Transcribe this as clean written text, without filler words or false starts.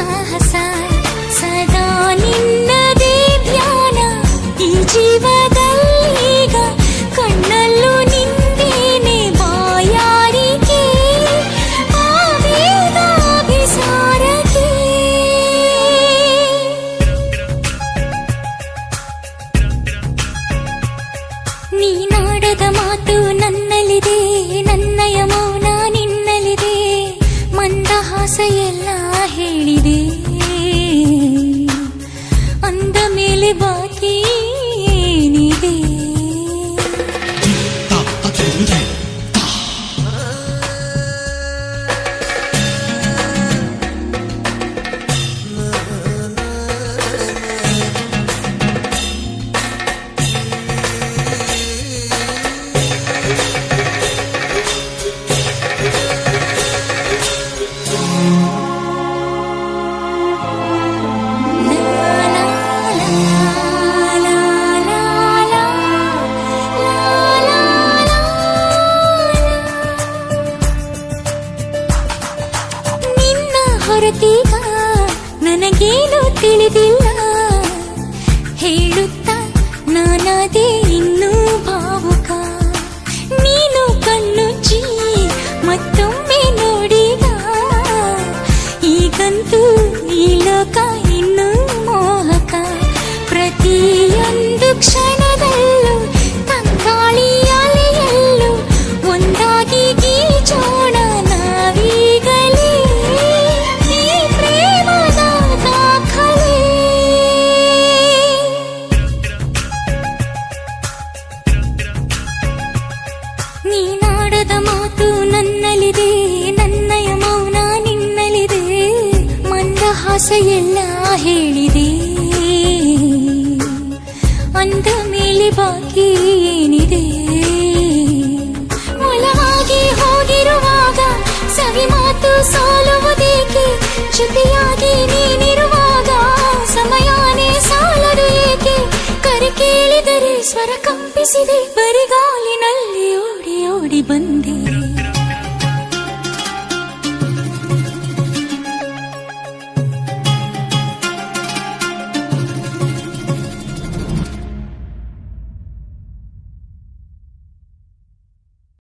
ಸಾಹಸ ಸದಾ ನಿನ್ನದೇ ಧ್ಯಾನ ಈ ಜೀವದಲ್ಲೀಗ ಕಣ್ಣಲ್ಲೂ ನಿಂದೇನೆ ಬಾಯಾರಿಕೆ ಆವೇಗ ಅಭಿಸಾರಕ್ಕೆ ನೀನಾಡದ ಮಾತು ನನ್ನಲ್ಲಿದೆ ನನ್ನಯ ಮೌನ ನಿನ್ನಲ್ಲಿದೆ ಮಂದಹಾಸ ಎಲ್ಲ ಹೇಳಿದೆ ಅಂದ ಮೇಲೆ ಬಾಕಿ ಏನಿದೆ ಹೊರತೀಗ ನನಗೇನು ತಿಳಿದಿಲ್ಲ ಹೇಳುತ್ತ ನಾನದೇ ಇನ್ನೂ ಭಾವುಕ ನೀನು ಕಣ್ಣುಚ್ಚಿ ಮತ್ತೊಮ್ಮೆ ನೋಡಿದ ಈಗಂತೂ ಈ ಲೋಕ ಇನ್ನೂ ಮೋಹಕ ಪ್ರತಿಯೊಂದು ಕ್ಷಣದಲ್ಲೂ ತಂಗಾಳಿ ಅಲೆಯಲ್ಲೂ ಒಂದಾಗಿ ಗೀಚೋಣ ನಾವೀಗಲೇ ನೀನಾಡದ ಮಾತು ನನ್ನಲ್ಲಿದೆ ನನ್ನಯ ಮೌನ ನಿನ್ನಲ್ಲಿದೆ ಮಂದಹಾಸ ಎಲ್ಲ ಹೇಳಿದೆ ಅಂದ ಮೇಲೆ ಬಾಕಿ ಏನಿದೆ ಒಲವಾಗಿ ಹೋಗಿರುವಾಗ ಸವಿ ಮಾತು ಸೋಲುವುದೇಕೆ ಜೊತೆಯಾಗಿ ನೀನಿರುವಾಗ ಸಮಯನೇ ಸಾಲದು ಏಕೆ ಕರೆ ಕೇಳಿದರೆ ಸ್ವರ ಕಂಪಿಸಿದೆ ಬರಿಗಾಲಿನಲ್ಲಿ ಓಡಿ ಓಡಿ ಬಂದೆ